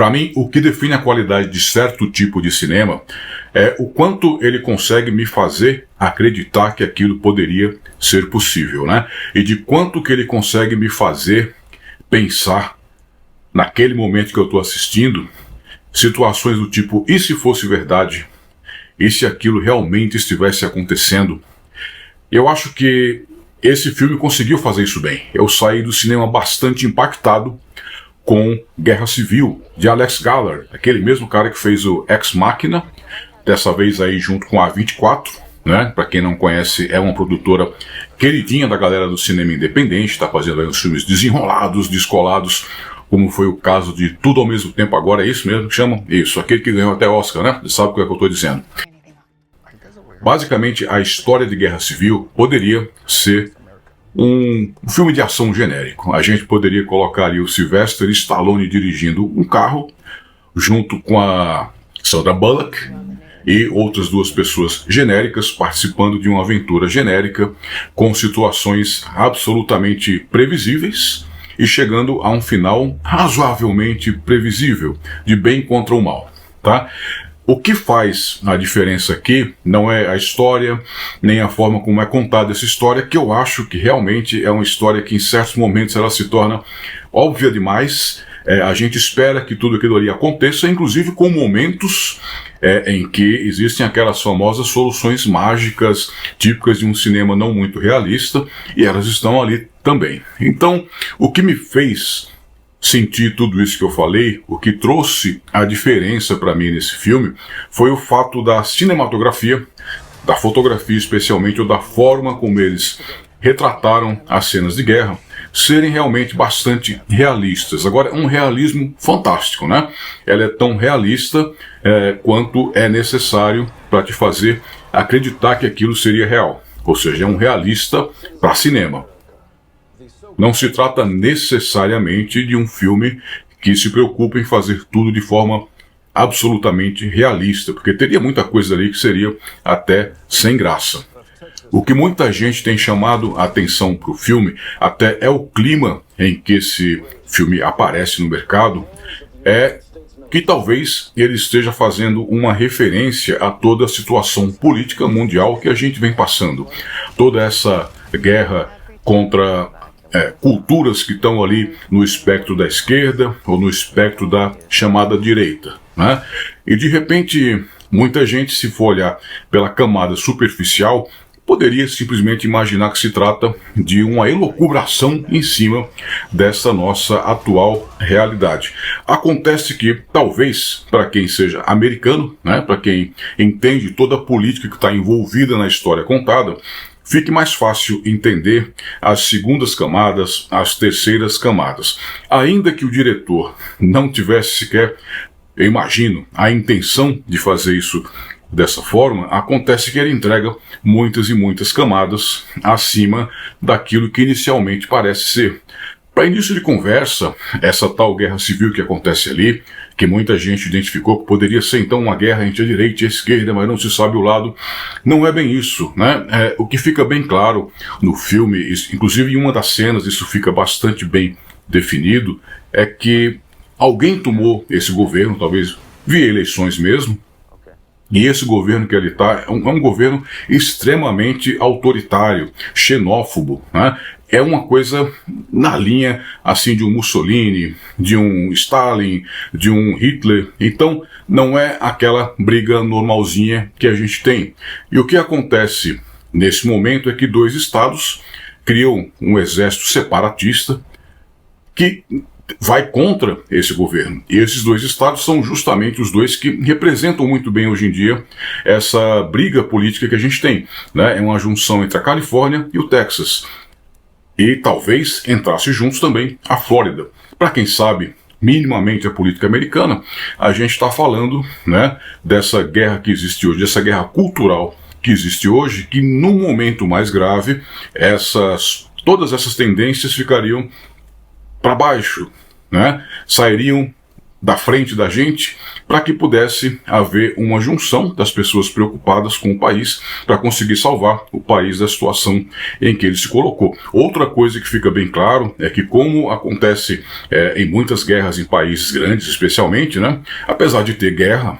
Para mim, o que define a qualidade de certo tipo de cinema é o quanto ele consegue me fazer acreditar que aquilo poderia ser possível, né? E de quanto que ele consegue me fazer pensar, naquele momento que eu estou assistindo, situações do tipo, e se fosse verdade? E se aquilo realmente estivesse acontecendo? Eu acho que esse filme conseguiu fazer isso bem. Eu saí do cinema bastante impactado com Guerra Civil, de Alex Garland, aquele mesmo cara que fez o Ex Machina, dessa vez aí junto com a 24, né? Para quem não conhece, é uma produtora queridinha da galera do cinema independente, está fazendo aí uns filmes desenrolados, descolados, como foi o caso de Tudo ao Mesmo Tempo Agora, é isso mesmo que chama? Isso, aquele que ganhou até Oscar, né? Você sabe o que é que eu estou dizendo. Basicamente, a história de Guerra Civil poderia ser um filme de ação genérico. A gente poderia colocar ali o Sylvester Stallone dirigindo um carro, junto com a Sandra Bullock e outras duas pessoas genéricas participando de uma aventura genérica com situações absolutamente previsíveis e chegando a um final razoavelmente previsível, de bem contra o mal, tá? O que faz a diferença aqui não é a história, nem a forma como é contada essa história, que eu acho que realmente é uma história que em certos momentos ela se torna óbvia demais. A gente espera que tudo aquilo ali aconteça, inclusive com momentos em que existem aquelas famosas soluções mágicas típicas de um cinema não muito realista, e elas estão ali também. Então, o que me fez sentir tudo isso que eu falei, o que trouxe a diferença para mim nesse filme, foi o fato da cinematografia, da fotografia especialmente, ou da forma como eles retrataram as cenas de guerra, serem realmente bastante realistas. Agora, um realismo fantástico, né? Ela é tão realista quanto é necessário para te fazer acreditar que aquilo seria real. Ou seja, é um realista para cinema. Não se trata necessariamente de um filme que se preocupa em fazer tudo de forma absolutamente realista, porque teria muita coisa ali que seria até sem graça. O que muita gente tem chamado a atenção para o filme, até é o clima em que esse filme aparece no mercado, é que talvez ele esteja fazendo uma referência a toda a situação política mundial que a gente vem passando. Toda essa guerra contra culturas que estão ali no espectro da esquerda ou no espectro da chamada direita, né? E de repente, muita gente, se for olhar pela camada superficial, poderia simplesmente imaginar que se trata de uma elucubração em cima dessa nossa atual realidade. Acontece que, talvez, para quem seja americano, né, para quem entende toda a política que está envolvida na história contada, fique mais fácil entender as segundas camadas, as terceiras camadas. Ainda que o diretor não tivesse sequer, eu imagino, a intenção de fazer isso dessa forma, acontece que ele entrega muitas e muitas camadas acima daquilo que inicialmente parece ser. Para início de conversa, essa tal guerra civil que acontece ali, que muita gente identificou que poderia ser então uma guerra entre a direita e a esquerda, mas não se sabe o lado, não é bem isso, né? O que fica bem claro no filme, inclusive em uma das cenas isso fica bastante bem definido, é que alguém tomou esse governo, talvez via eleições mesmo, e esse governo que ele está é um governo extremamente autoritário, xenófobo, né? É uma coisa na linha assim de um Mussolini, de um Stalin, de um Hitler. Então não é aquela briga normalzinha que a gente tem. E o que acontece nesse momento é que dois estados criam um exército separatista que vai contra esse governo. E esses dois estados são justamente os dois que representam muito bem hoje em dia essa briga política que a gente tem, né? É uma junção entre a Califórnia e o Texas. E talvez entrasse juntos também a Flórida. Para quem sabe minimamente a política americana, a gente está falando, né, dessa guerra que existe hoje, dessa guerra cultural que existe hoje, que num momento mais grave, todas essas tendências ficariam para baixo, né? Sairiam da frente da gente, para que pudesse haver uma junção das pessoas preocupadas com o país para conseguir salvar o país da situação em que ele se colocou. Outra coisa que fica bem claro é que, como acontece em muitas guerras em países grandes, especialmente, né, apesar de ter guerra,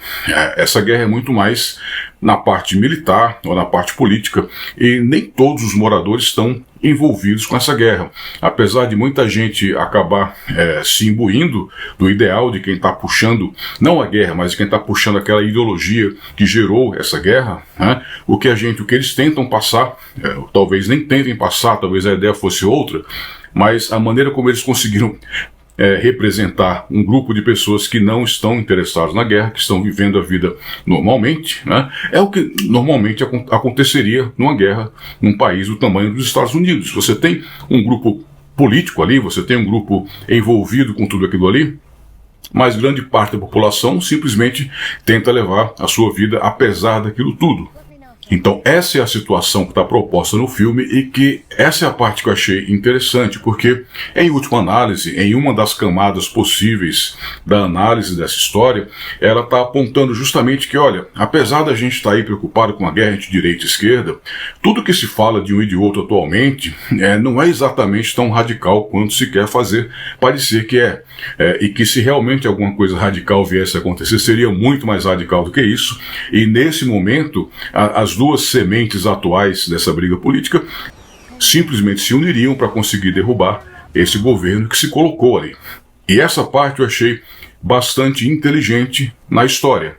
essa guerra é muito mais na parte militar ou na parte política, e nem todos os moradores estão envolvidos com essa guerra. Apesar de muita gente acabar se imbuindo do ideal de quem está puxando, não a guerra, mas de quem está puxando aquela ideologia que gerou essa guerra, né? O que eles tentam passar, talvez nem tentem passar, talvez a ideia fosse outra, mas a maneira como eles conseguiram representar um grupo de pessoas que não estão interessadas na guerra, que estão vivendo a vida normalmente, né? É o que normalmente aconteceria numa guerra num país do tamanho dos Estados Unidos. Você tem um grupo político ali, você tem um grupo envolvido com tudo aquilo ali, mas grande parte da população simplesmente tenta levar a sua vida apesar daquilo tudo. Então essa é a situação que está proposta no filme, e que essa é a parte que eu achei interessante, porque em última análise, em uma das camadas possíveis da análise dessa história, ela está apontando justamente que, olha, apesar da gente estar aí preocupado com a guerra entre direita e esquerda, tudo que se fala de um e de outro atualmente não é exatamente tão radical quanto se quer fazer parecer que é. E que se realmente alguma coisa radical viesse a acontecer, seria muito mais radical do que isso, e nesse momento as duas sementes atuais dessa briga política simplesmente se uniriam para conseguir derrubar esse governo que se colocou ali. E essa parte eu achei bastante inteligente na história.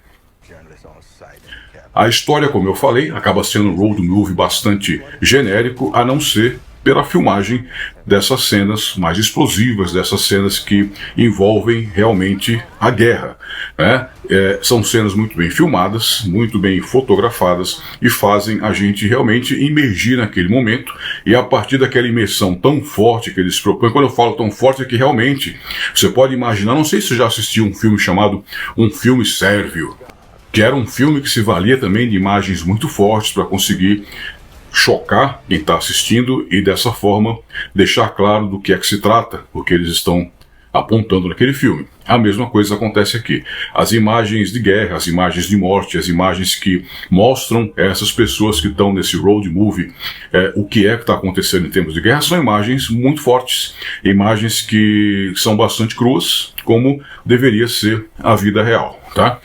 A história, como eu falei, acaba sendo um road movie bastante genérico, a não ser pela filmagem dessas cenas mais explosivas, dessas cenas que envolvem realmente a guerra, né? São cenas muito bem filmadas, muito bem fotografadas, e fazem a gente realmente imergir naquele momento, e a partir daquela imersão tão forte que eles propõem, quando eu falo tão forte é que realmente você pode imaginar, não sei se você já assistiu um filme chamado Um Filme Sérvio, que era um filme que se valia também de imagens muito fortes para conseguir chocar quem está assistindo e dessa forma deixar claro do que é que se trata, o que eles estão apontando naquele filme. A mesma coisa acontece aqui. As imagens de guerra, as imagens de morte, as imagens que mostram essas pessoas que estão nesse road movie, o que é que está acontecendo em termos de guerra, são imagens muito fortes, imagens que são bastante cruas, como deveria ser a vida real, tá?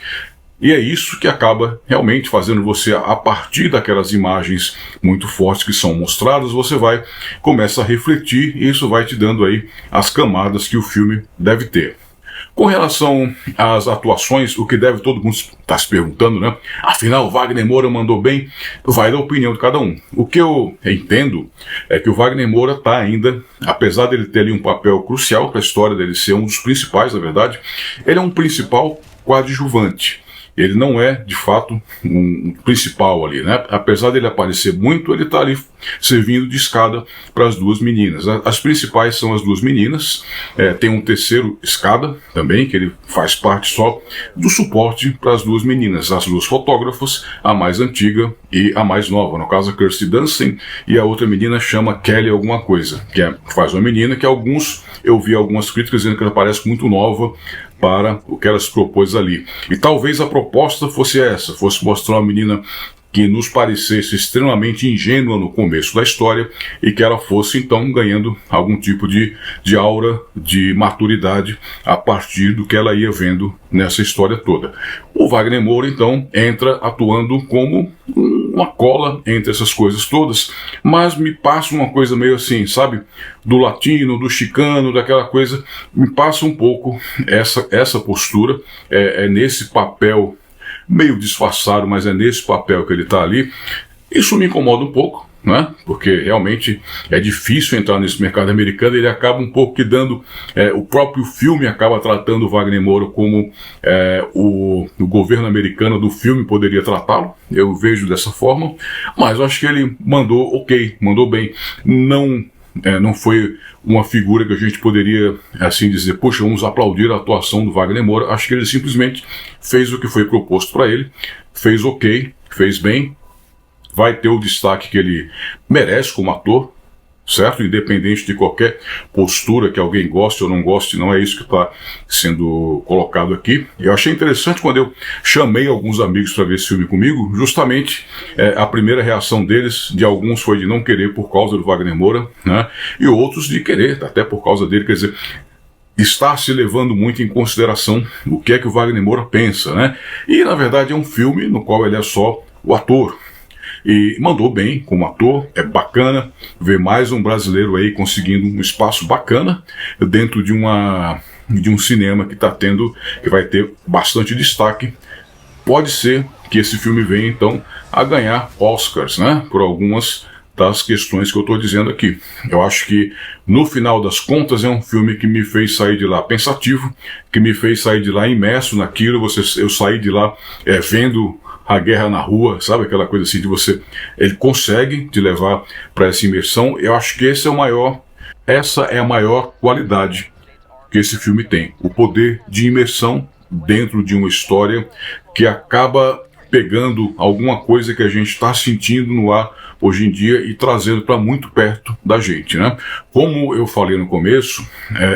E é isso que acaba realmente fazendo você, a partir daquelas imagens muito fortes que são mostradas, você começa a refletir, e isso vai te dando aí as camadas que o filme deve ter. Com relação às atuações, o que deve todo mundo estar se perguntando, né? Afinal, o Wagner Moura mandou bem? Vai da opinião de cada um. O que eu entendo é que o Wagner Moura está ainda, apesar dele ter ali um papel crucial para a história, dele ser um dos principais, na verdade, ele é um principal coadjuvante. Ele não é, de fato, um principal ali, né? Apesar dele aparecer muito, ele está ali servindo de escada para as duas meninas. As principais são as duas meninas, tem um terceiro escada também, que ele faz parte só do suporte para as duas meninas, as duas fotógrafas, a mais antiga e a mais nova, no caso a Kirsty Dunst, e a outra menina chama Kelly alguma coisa, faz uma menina que eu vi algumas críticas dizendo que ela parece muito nova para o que ela se propôs ali. E talvez a proposta fosse essa, fosse mostrar uma menina que nos parecesse extremamente ingênua no começo da história, e que ela fosse então ganhando algum tipo de aura de maturidade a partir do que ela ia vendo nessa história toda. O Wagner Moura então entra atuando como uma cola entre essas coisas todas, mas me passa uma coisa meio assim, sabe, do latino, do chicano, daquela coisa, me passa um pouco essa postura, nesse papel meio disfarçado, mas é nesse papel que ele está ali. Isso me incomoda um pouco, né? Porque realmente é difícil entrar nesse mercado americano. Ele acaba um pouco que dando, o próprio filme acaba tratando o Wagner Moura como o governo americano do filme poderia tratá-lo. Eu vejo dessa forma, mas eu acho que ele mandou bem. Não foi uma figura que a gente poderia, assim dizer, poxa, vamos aplaudir a atuação do Wagner Moura. Acho que ele simplesmente fez o que foi proposto para ele, fez fez bem, vai ter o destaque que ele merece como ator, certo? Independente de qualquer postura que alguém goste ou não goste, não é isso que está sendo colocado aqui. Eu achei interessante quando eu chamei alguns amigos para ver esse filme comigo, justamente a primeira reação deles, de alguns, foi de não querer por causa do Wagner Moura, né? E outros de querer, até por causa dele, quer dizer, está se levando muito em consideração o que é que o Wagner Moura pensa, né? E na verdade é um filme no qual ele é só o ator. E mandou bem como ator, é bacana ver mais um brasileiro aí conseguindo um espaço bacana dentro de um cinema que vai ter bastante destaque. Pode ser que esse filme venha então a ganhar Oscars, né, por algumas das questões que eu estou dizendo aqui. Eu acho que no final das contas é um filme que me fez sair de lá pensativo, que me fez sair de lá imerso naquilo. Eu saí de lá vendo a guerra na rua, sabe, aquela coisa assim de você, ele consegue te levar para essa imersão. Eu acho que essa é a maior qualidade que esse filme tem, o poder de imersão dentro de uma história que acaba pegando alguma coisa que a gente está sentindo no ar hoje em dia e trazendo para muito perto da gente, né? Como eu falei no começo,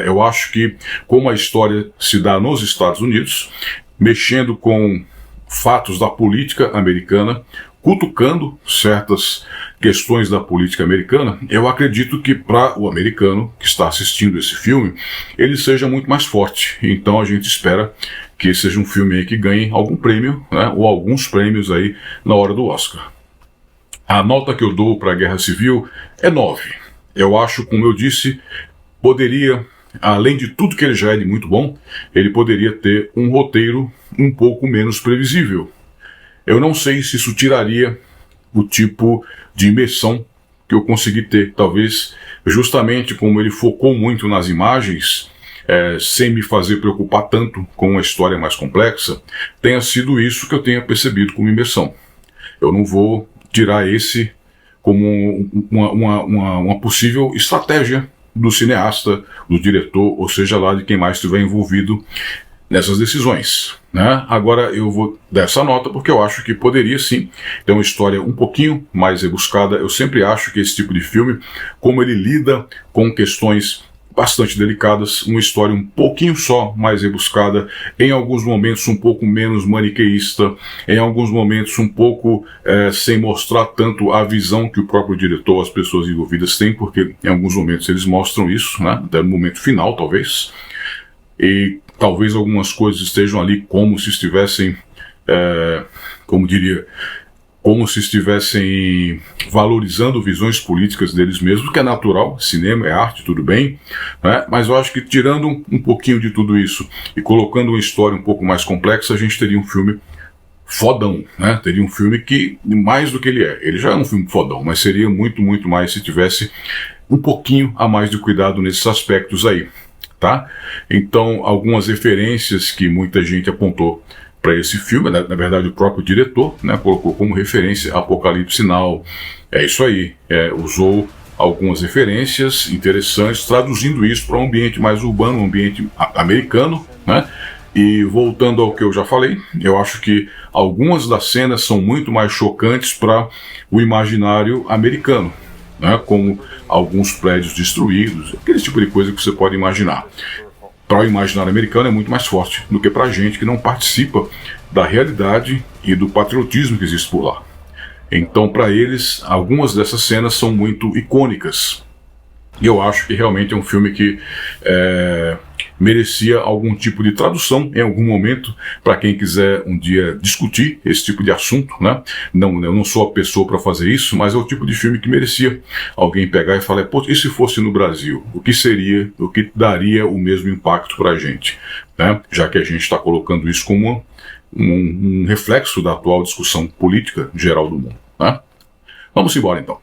eu acho que como a história se dá nos Estados Unidos, mexendo com fatos da política americana, cutucando certas questões da política americana, eu acredito que para o americano que está assistindo esse filme, ele seja muito mais forte. Então a gente espera que seja um filme aí que ganhe algum prêmio, né, ou alguns prêmios aí na hora do Oscar. A nota que eu dou para a Guerra Civil é 9. Eu acho, como eu disse, poderia, além de tudo que ele já é de muito bom, ele poderia ter um roteiro um pouco menos previsível. Eu não sei se isso tiraria o tipo de imersão que eu consegui ter. Talvez, justamente como ele focou muito nas imagens, sem me fazer preocupar tanto com uma história mais complexa, tenha sido isso que eu tenha percebido como imersão. Eu não vou tirar esse como uma possível estratégia do cineasta, do diretor, ou seja lá de quem mais estiver envolvido nessas decisões, né? Agora eu vou dar essa nota porque eu acho que poderia sim ter uma história um pouquinho mais rebuscada. Eu sempre acho que esse tipo de filme, como ele lida com questões bastante delicadas, uma história um pouquinho só mais rebuscada, em alguns momentos um pouco menos maniqueísta, em alguns momentos um pouco sem mostrar tanto a visão que o próprio diretor, as pessoas envolvidas têm, porque em alguns momentos eles mostram isso, né? Até no momento final talvez, e talvez algumas coisas estejam ali como se estivessem, como se estivessem valorizando visões políticas deles mesmos, que é natural, cinema é arte, tudo bem, né? Mas eu acho que tirando um pouquinho de tudo isso e colocando uma história um pouco mais complexa, a gente teria um filme fodão, né? Teria um filme que, mais do que ele é, ele já é um filme fodão, mas seria muito, muito mais se tivesse um pouquinho a mais de cuidado nesses aspectos aí, tá? Então, algumas referências que muita gente apontou para esse filme, na verdade o próprio diretor, né, colocou como referência Apocalipse Now. É isso aí, usou algumas referências interessantes, traduzindo isso para um ambiente mais urbano, um ambiente americano, né? E voltando ao que eu já falei, eu acho que algumas das cenas são muito mais chocantes para o imaginário americano, né, como alguns prédios destruídos, aquele tipo de coisa que você pode imaginar. Para o imaginário americano é muito mais forte do que para a gente que não participa da realidade e do patriotismo que existe por lá. Então, para eles, algumas dessas cenas são muito icônicas. E eu acho que realmente é um filme que merecia algum tipo de tradução em algum momento, para quem quiser um dia discutir esse tipo de assunto, né? Não, eu não sou a pessoa para fazer isso, mas é o tipo de filme que merecia alguém pegar e falar, pô, e se fosse no Brasil? O que seria, o que daria o mesmo impacto para a gente, né? Já que a gente está colocando isso como um reflexo da atual discussão política geral do mundo, né? Vamos embora então.